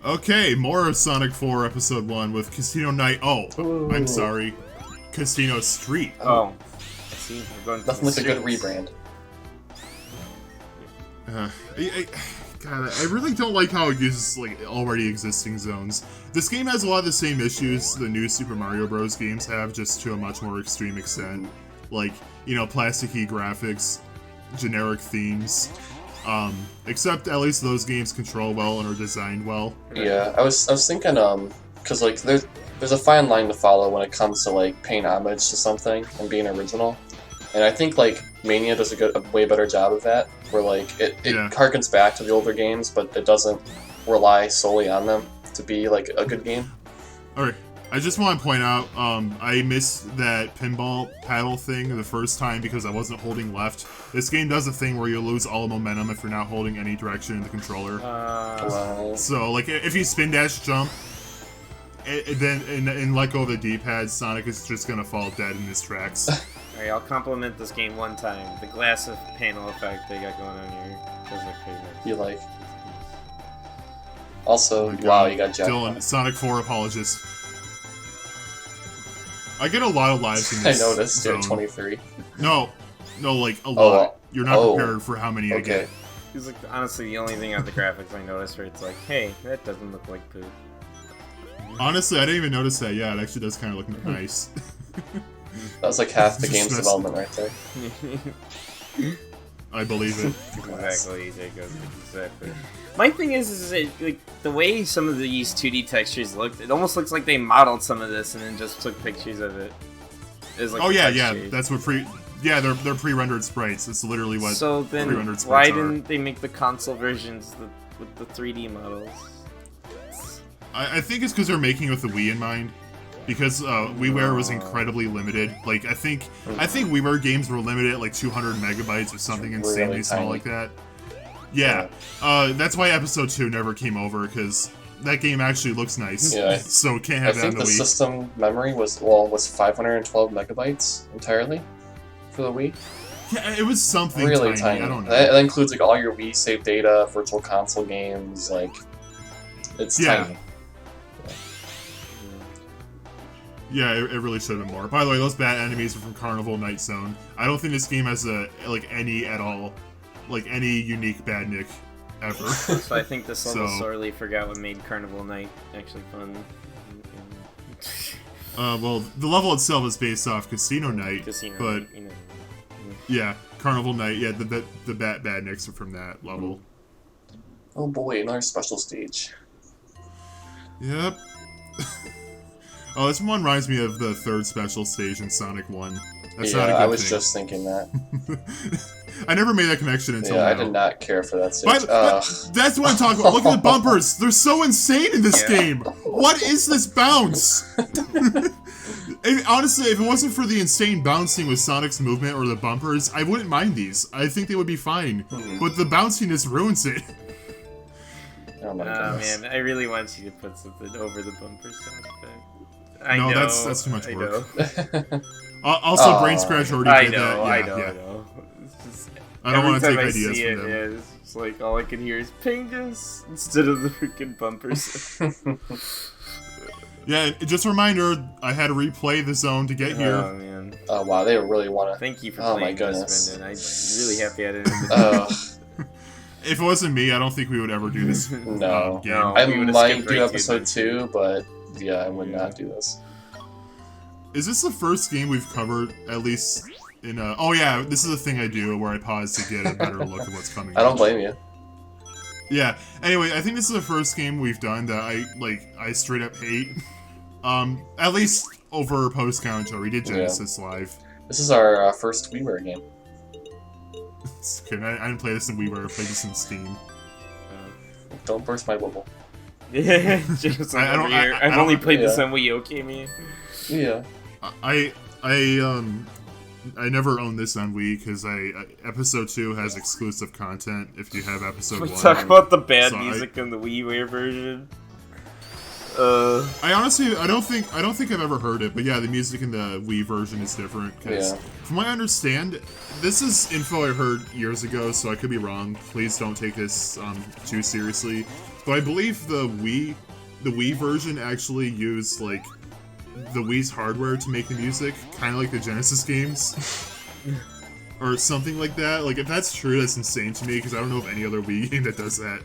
Okay, more of Sonic 4 Episode 1 with Casino Night. Oh, Ooh. I'm sorry. Casino Street. Oh. I see. We're going to Nothing like a good streets. rebrand. God, I really don't like how it uses like already existing zones. This game has a lot of the same issues the new Super Mario Bros. Games have, just to a much more extreme extent. Like, you know, plasticky graphics, generic themes. Except at least those games control well and are designed well. Yeah, I was thinking, because like there's a fine line to follow when it comes to like paying homage to something and being original, and I think like Mania does a way better job of that, where like it harkens back to the older games, but it doesn't rely solely on them to be like a good game. Alright, I just want to point out, I missed that pinball paddle thing the first time because I wasn't holding left. This game does a thing where you lose all momentum if you're not holding any direction in the controller. Wow. So, like, if you spin dash jump, then and let go of the D-pad, Sonic is just gonna fall dead in his tracks. Alright, I'll compliment this game one time. The glass panel effect they got going on here does look pretty nice. You like? Also, Oh wow, you got Jack. Dillon, Sonic 4 Apologist. I get a lot of lives in I this noticed. zone. You're 23. No, like, a lot. You're not oh, prepared for how many I Okay. get. It's like honestly the only thing on the graphics I noticed where it's like, hey, that doesn't look like poop. Honestly, I didn't even notice that. Yeah, it actually does kind of look nice. That was like half the Just game's messing- development right there. I believe it. Exactly, Jacob. Exactly. My thing is it, like the way some of these 2D textures looked, it almost looks like they modeled some of this and then just took pictures of it. It's like Oh yeah, texture. that's what they're pre-rendered sprites. It's literally what So then, pre-rendered why sprites are. didn't they make the console versions with the 3D models? I think it's because they're making it with the Wii in mind. Because WiiWare was incredibly limited. Like I think WiiWare games were limited at like 200 megabytes or something Really insanely small tiny. like that. Yeah, that's why Episode 2 never came over, because that game actually looks nice. Yeah. So it can't I have that on think the the Wii. system memory was 512 megabytes entirely for the Wii. Yeah, it was something Really tiny. tiny. I don't know. That includes like all your Wii save data, virtual console games. Like, it's Yeah. tiny. Yeah, it really should have been more. By the way, those bad enemies are from Carnival Night Zone. I don't think this game has any unique badnik ever. So I think this level So- sorely forgot what made Carnival Night actually fun. Well, the level itself is based off Casino Night, Casino, but you know. yeah, Carnival Night. Yeah, the badniks are from that level. Oh boy, another special stage. Yep. Oh, this one reminds me of the third special stage in Sonic 1. That's not a Yeah, good I was thing. just thinking that. I never made that connection until Yeah, now. I did not care for that stage. But that's what I'm talking about. Look at the bumpers. They're so insane in this game. What is this bounce? Honestly, if it wasn't for the insane bouncing with Sonic's movement or the bumpers, I wouldn't mind these. I think they would be fine. But the bounciness ruins it. Oh my Oh goodness. man, I really want you to put something over the bumper sound effect. I No, know, that's too much I work. know. Also, Aw. Brain Scratch already I did know, that. Yeah, I know, yeah. I know. It's just, I don't want to every take time I ideas see from them. Yeah, it's just like all I can hear is Pingus instead of the freaking bumpers. Yeah, just a reminder, I had to replay the zone to get here. Oh man, Oh wow, they really want to. thank you for Oh my playing goodness. this, Brendan. I'm really happy I didn't. If it wasn't me, I don't think we would ever do this No. game. No. I We would've might skipped do right to episode adventure. 2, but yeah, I would not do this. Is this the first game we've covered, at least in a... Oh yeah, this is the thing I do, where I pause to get a better look at what's coming I don't up. blame you. Yeah, anyway, I think this is the first game we've done that I straight up hate. At least over post-commentary. We did Genesis live. This is our first WiiWare game. Okay, I didn't play this in WiiWare, I played this in Steam. Don't burst my bubble. Just I don't- over here. I I've don't- only played this yeah. on Wii U, okay, man. Yeah. I never owned this on Wii because episode 2 has exclusive content if you have episode We 1. talk about the bad So music in the WiiWare version. I honestly, I don't think I've ever heard it, but yeah, the music in the Wii version is different. Because from what I understand, this is info I heard years ago, so I could be wrong. Please don't take this too seriously. But I believe the Wii version actually used like the Wii's hardware to make the music, kind of like the Genesis games. Or something like that. Like, if that's true, that's insane to me, because I don't know of any other Wii game that does that.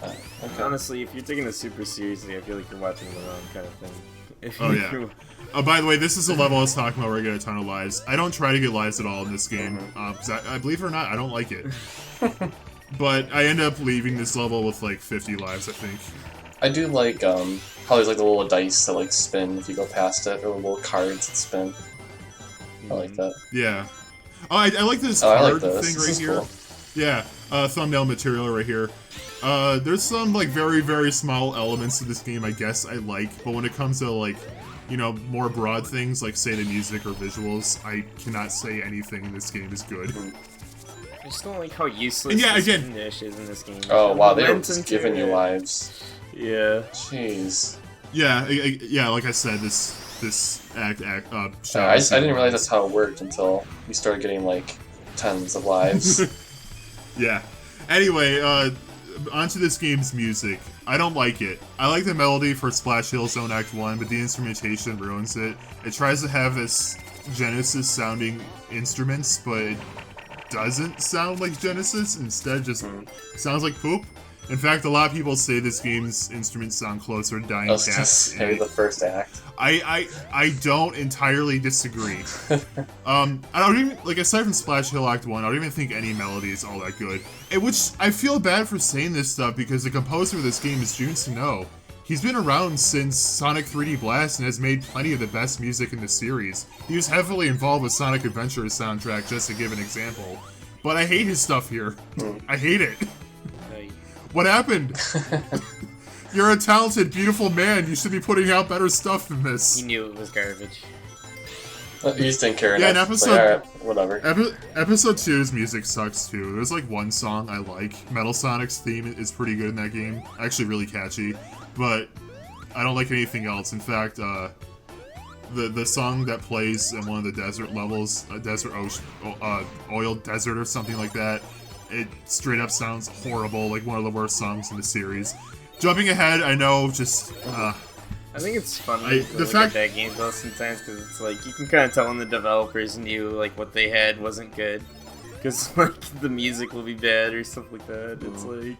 Okay. Honestly, if you're taking this super seriously, I feel like you're watching the wrong kind of thing. Oh, yeah. Oh, by the way, this is the level I was talking about where I get a ton of lives. I don't try to get lives at all in this game, because I believe it or not, I don't like it. But I end up leaving this level with, like, 50 lives, I think. I do like, how there's, like, the little dice that, like, spin if you go past it, or the little cards that spin. I like that. Yeah. Oh, I like this card thing right here. Cool. Yeah, thumbnail material right here. There's some, like, very, very small elements to this game I guess I like, but when it comes to, like, you know, more broad things, like, say, the music or visuals, I cannot say anything in this game is good. I just don't like how useless this finish is in this game. Oh, wow, they were just giving you lives. Yeah. Jeez. Yeah, yeah, like I said, this I didn't realize that's how it worked until we started getting, like, tons of lives. Yeah. Anyway, onto this game's music. I don't like it. I like the melody for Splash Hill Zone Act 1, but the instrumentation ruins it. It tries to have this Genesis-sounding instruments, but it doesn't sound like Genesis. Instead, just sounds like poop. In fact, a lot of people say this game's instruments sound closer to Dying Cat. I was just say the first act. I don't entirely disagree. I don't even, like, aside from Splash Hill Act 1, I don't even think any melody is all that good. Which, I feel bad for saying this stuff because the composer of this game is Jun Sano. He's been around since Sonic 3D Blast and has made plenty of the best music in the series. He was heavily involved with Sonic Adventure's soundtrack, just to give an example. But I hate his stuff here. I hate it. What happened? You're a talented, beautiful man. You should be putting out better stuff than this. He knew it was garbage. You just didn't care enough. Yeah, in episode... Like, alright, whatever. Episode 2's music sucks, too. There's, like, one song I like. Metal Sonic's theme is pretty good in that game. Actually really catchy. But I don't like anything else. In fact, the song that plays in one of the desert levels, Desert Ocean, Oil Desert or something like that, it straight up sounds horrible, like one of the worst songs in the series. Jumping ahead, I know, just, I think it's fun to look at that game though sometimes, because it's like, you can kind of tell when the developers knew, like, what they had wasn't good. Because, like, the music will be bad or stuff like that. It's like...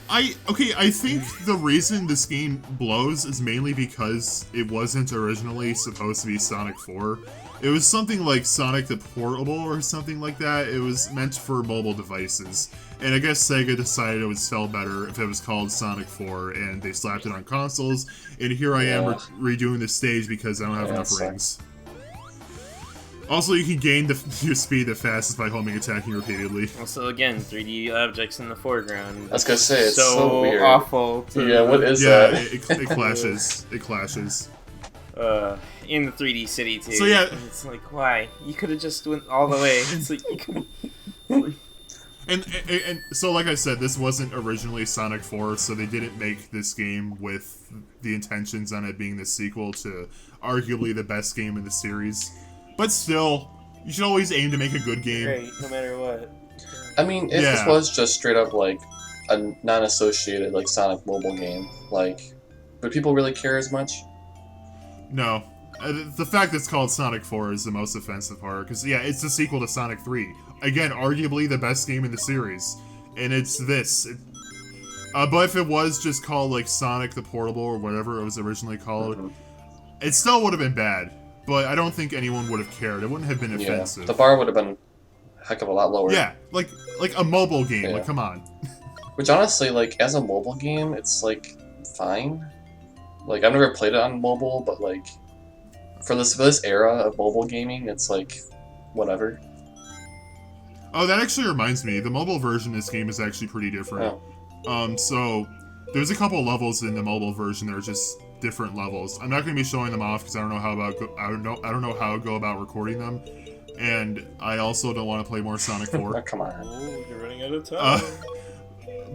I think the reason this game blows is mainly because it wasn't originally supposed to be Sonic 4. It was something like Sonic the Portable or something like that. It was meant for mobile devices. And I guess Sega decided it would sell better if it was called Sonic 4, and they slapped it on consoles. And here I am redoing the stage because I don't have enough rings. Also, you can gain your speed the fastest by homing attacking repeatedly. Also, again, 3D objects in the foreground. I was gonna say, it's so weird. Awful. Yeah, what is that? Yeah, it clashes. It clashes. In the 3D city, too. So, yeah. It's like, why? You could have just went all the way. It's like, you could... And so, like I said, this wasn't originally Sonic 4, so they didn't make this game with the intentions on it being the sequel to arguably the best game in the series. But still, you should always aim to make a good game. Right, no matter what. I mean, if this was just straight up, like, a non-associated, like, Sonic mobile game, like, would people really care as much? No. The fact that it's called Sonic 4 is the most offensive part, because, yeah, it's the sequel to Sonic 3. Again, arguably the best game in the series. And it's this. But if it was just called, like, Sonic the Portable or whatever it was originally called, it still would have been bad. But I don't think anyone would have cared. It wouldn't have been offensive. The bar would have been a heck of a lot lower. Yeah, like a mobile game. Like, come on. Which, honestly, like, as a mobile game, it's, like, fine. Like, I've never played it on mobile, but, like, for this era of mobile gaming, it's, like, whatever. Oh, that actually reminds me. The mobile version of this game is actually pretty different. Oh. So there's a couple levels in the mobile version that are just different levels. I'm not going to be showing them off because I don't know how to go about recording them, and I also don't want to play more Sonic 4. Oh, come on. Oh, you're running out of time.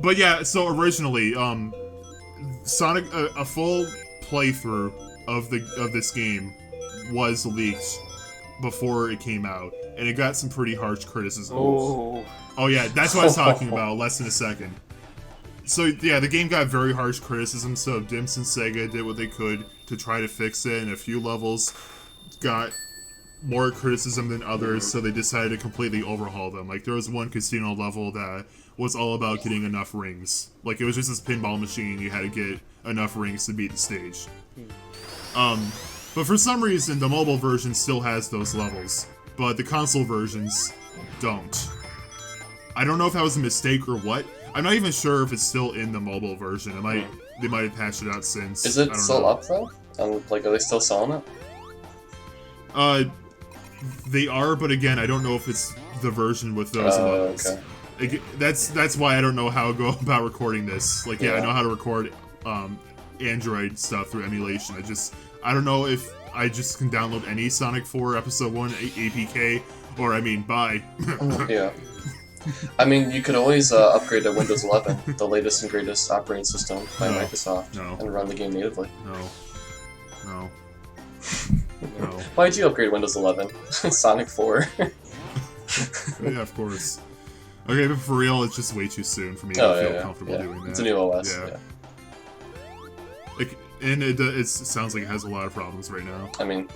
But yeah, so originally, Sonic, a full playthrough of this game was leaked before it came out, and it got some pretty harsh criticism. Oh yeah, that's what I was talking about less than a second. So yeah, the game got very harsh criticism, so Dimps and Sega did what they could to try to fix it, and a few levels got more criticism than others, so they decided to completely overhaul them. Like, there was one casino level that was all about getting enough rings. Like, it was just this pinball machine, you had to get enough rings to beat the stage. But for some reason, the mobile version still has those levels, but the console versions don't. I don't know if that was a mistake or what. I'm not even sure if it's still in the mobile version. They might have patched it out since. Is it still up though? Like, are they still selling it? They are, but again, I don't know if it's the version with those levels. Okay. That's why I don't know how to go about recording this. Like, yeah, I know how to record Android stuff through emulation. I don't know if I just can download any Sonic 4 Episode 1 APK, or I mean, buy. Yeah. I mean, you could always upgrade to Windows 11, the latest and greatest operating system by Microsoft, and run the game natively. No. Why'd you upgrade Windows 11? Sonic 4. Yeah, of course. Okay, but for real, it's just way too soon for me to feel comfortable doing that. It's a new OS. And it sounds like it has a lot of problems right now. I mean,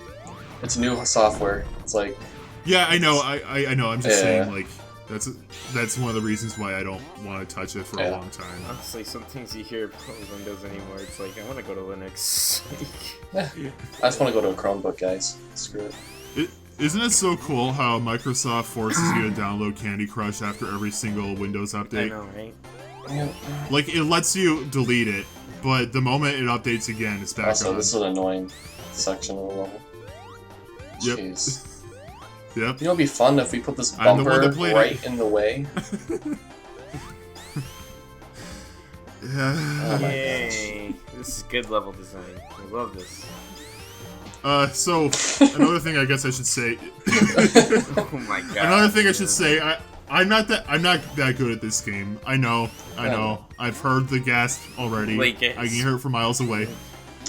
it's new software. It's like... Yeah, I know. I know. I'm just saying, like, that's one of the reasons why I don't want to touch it for a long time. Honestly, some things you hear about Windows anymore, it's like, I want to go to Linux. I just want to go to a Chromebook, guys. Screw it. Isn't it so cool how Microsoft forces you to download Candy Crush after every single Windows update? I know, right? Like, it lets you delete it, but the moment it updates again, it's back on. This is an annoying section of the level. Yep. Jeez. Yep. You know, it'd be fun if we put this bumper right in the way. Yeah. Oh Yay! This is good level design. I love this. So another thing I guess I should say. Oh my god. Another thing I should say. I'm not that good at this game. I know. I've heard the gas already. I can hear it from miles away.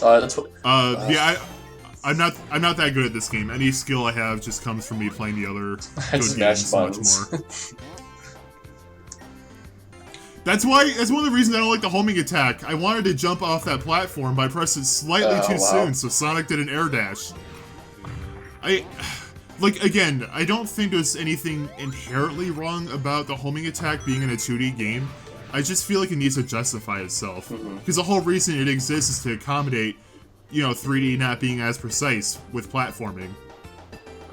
That's what. Yeah. I'm not that good at this game. Any skill I have just comes from me playing the other good games much more. That's one of the reasons I don't like the homing attack. I wanted to jump off that platform, but I pressed it slightly too soon, so Sonic did an air dash. Again, I don't think there's anything inherently wrong about the homing attack being in a 2D game. I just feel like it needs to justify itself. Because the whole reason it exists is to accommodate 3D not being as precise with platforming.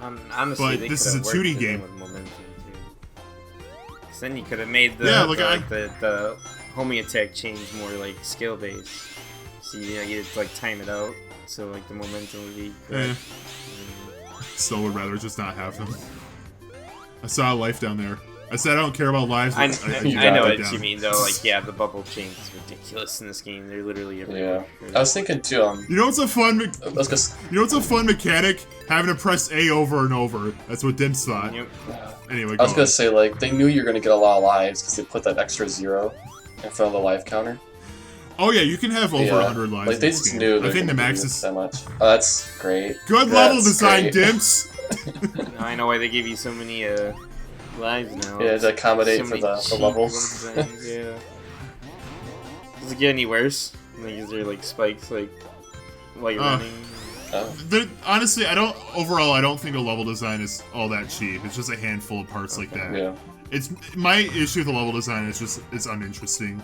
Honestly, but this is a 2D game. Then you could have made the homing attack change more like skill based. So you'd like time it out, so like the momentum would be correct. Still would rather just not have them. I saw a life down there. I said I don't care about lives. I know what you mean though. Like, yeah, the bubble change is ridiculous in this game. They're literally everywhere. Yeah, I was thinking too. You know what's a fun? Mechanic? Having to press A over and over. That's what Dimps thought. Yep. Anyway, I was gonna say, like, they knew you were gonna get a lot of lives because they put that extra 0 in front of the life counter. Oh yeah, you can have over 100 lives. Like, they just knew. I think the max is that much. Oh, that's great. Good level design, Dimps. Now I know why they give you so many lives now. Yeah, to accommodate for the levels. Yeah. Does it get any worse? Like, is there like spikes like while you're running? Honestly, I don't think the level design is all that cheap. It's just a handful of parts like that. Yeah. It's my issue with the level design is just it's uninteresting.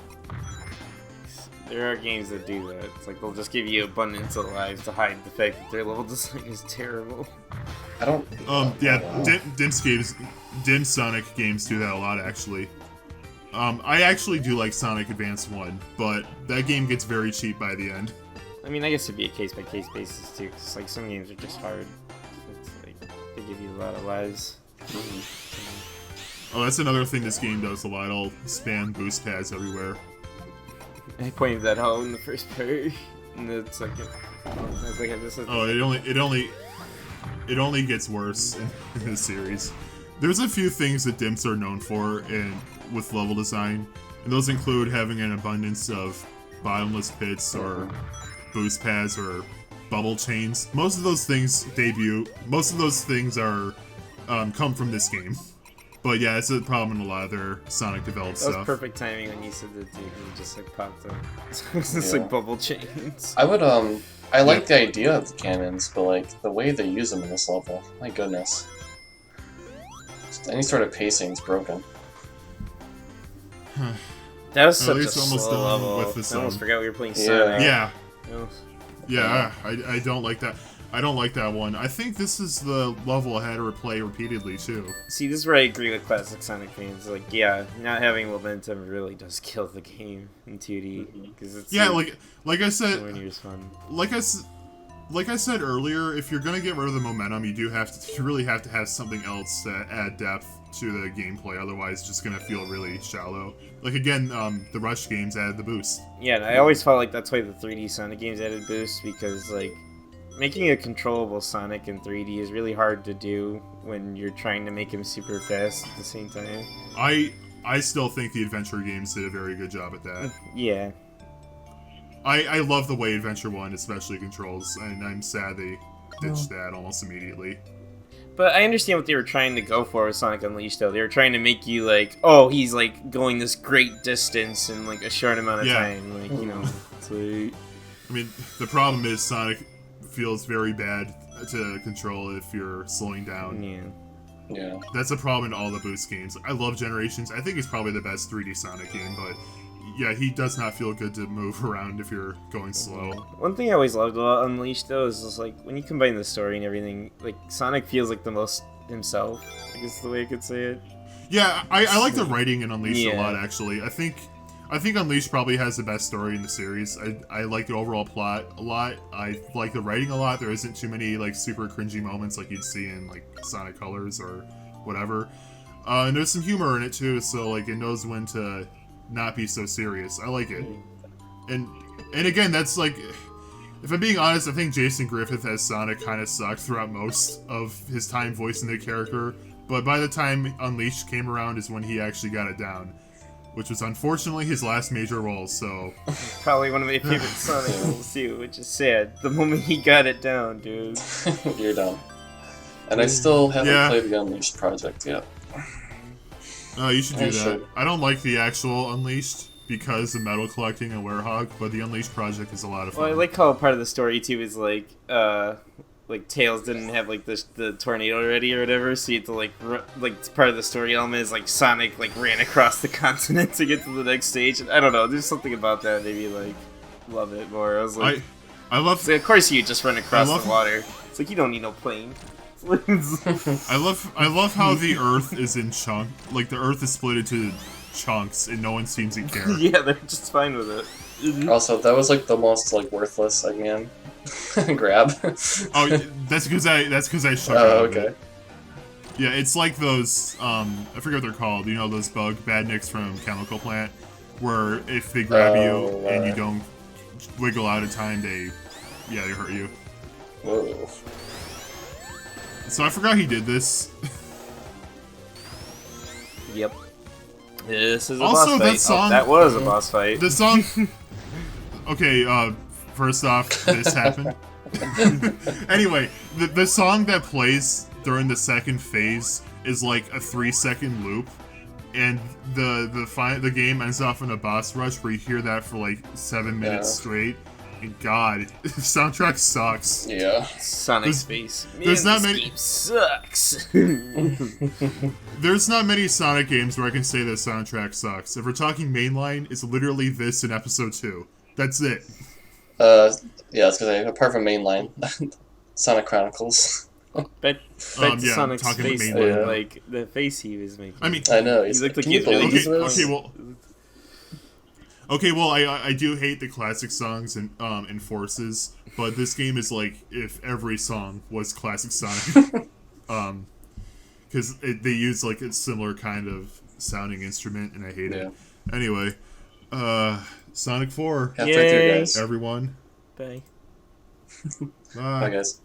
There are games that do that. It's like they'll just give you abundance of lives to hide the fact that their level design is terrible. I don't. Dim Sonic games do that a lot actually. I actually do like Sonic Advance 1, but that game gets very cheap by the end. I mean, I guess it'd be a case-by-case basis, too, because, like, some games are just hard. It's like, they give you a lot of lives. Oh, that's another thing this game does a lot. It'll spam boost pads everywhere. I pointed that out in the first part, and the second. It only gets worse in the series. There's a few things that Dimps are known for with level design, and those include having an abundance of bottomless pits or boost pads or bubble chains. Most of those things are come from this game. But yeah, it's a problem in a lot of their Sonic developed stuff. That was perfect timing when you said that, dude. You just like popped up. It's just like bubble chains. I would I like the idea of the cannons, but like the way they use them in this level, my goodness. Just any sort of pacing is broken. That was such a slow level. I almost forgot we were playing Sonic. Yeah, I don't like that. I don't like that one. I think this is the level I had to replay repeatedly too. See, this is where I agree with classic Sonic fans. Like, yeah, not having momentum really does kill the game in 2D because it's like I said, nowhere near as fun. Like I said earlier, if you're gonna get rid of the momentum, you really have to have something else to add depth to the gameplay. Otherwise, it's just gonna feel really shallow. Like again, the Rush games added the boost. Yeah, and I always felt like that's why the 3D Sonic games added boost, because like making a controllable Sonic in 3D is really hard to do when you're trying to make him super fast at the same time. I still think the adventure games did a very good job at that. Yeah. I love the way Adventure 1 especially controls, and I'm sad they ditched that almost immediately. But I understand what they were trying to go for with Sonic Unleashed, though. They were trying to make you like, oh, he's like going this great distance in like a short amount of time. Like, you know, it's like... I mean, the problem is Sonic feels very bad to control if you're slowing down. Yeah. That's a problem in all the Boost games. I love Generations. I think it's probably the best 3D Sonic game, but yeah, he does not feel good to move around if you're going slow. One thing I always loved about Unleashed, though, is just like when you combine the story and everything, like Sonic feels like the most himself, I guess is the way I could say it. Yeah, I like the writing in Unleashed a lot, actually. I think Unleashed probably has the best story in the series. I like the overall plot a lot. I like the writing a lot. There isn't too many like super cringy moments like you'd see in like Sonic Colors or whatever. And there's some humor in it too, so like it knows when to not be so serious. I like it. And again, that's like, if I'm being honest, I think Jason Griffith as Sonic kind of sucked throughout most of his time voicing the character. But by the time Unleashed came around is when he actually got it down, which was unfortunately his last major role, so... Probably one of my favorite Sonic roles too, which is sad. The moment he got it down, dude. You're done. And I still haven't played the Unleashed project yet. Oh, you should do that. I don't like the actual Unleashed because of metal collecting and Werehog, but the Unleashed project is a lot of fun. Well, I like how part of the story too is like Tails didn't have like the tornado ready or whatever, so you have to like part of the story element is like Sonic like ran across the continent to get to the next stage. And I don't know, there's something about that made me like love it more. I was like, I love. Like, of course you just run across the water. It's like you don't need no plane. I love how the Earth is in chunk. Like the Earth is split into chunks, and no one seems to care. Yeah, they're just fine with it. Also, that was like the most like worthless again grab. Oh, that's because I shook Oh, okay. Yeah, it's like those I forget what they're called. You know, those badniks from Chemical Plant, where if they grab you and you don't wiggle out of time, they hurt you. Whoa. So I forgot he did this. Yep. This is a also, boss fight. that song. That was a boss fight. The song. Okay. First off, this happened. Anyway, the song that plays during the second phase is like a 3-second loop, and the game ends off in a boss rush where you hear that for like 7 minutes straight. And God, the soundtrack sucks. Yeah. Sonic's face. There's not many. Game sucks. There's not many Sonic games where I can say the soundtrack sucks. If we're talking mainline, it's literally this in episode 2. That's it. Yeah, it's because apart from mainline, Sonic Chronicles. But Sonic's talking face, mainline, like the face he was making. I mean, I know. He looked like he was really disappointed. Okay, well, I do hate the classic songs and Forces, but this game is like if every song was classic Sonic, because they use like a similar kind of sounding instrument, and I hate it. Anyway, Sonic 4. Halfway through, guys. Everyone. Bye. Bye. Bye, guys.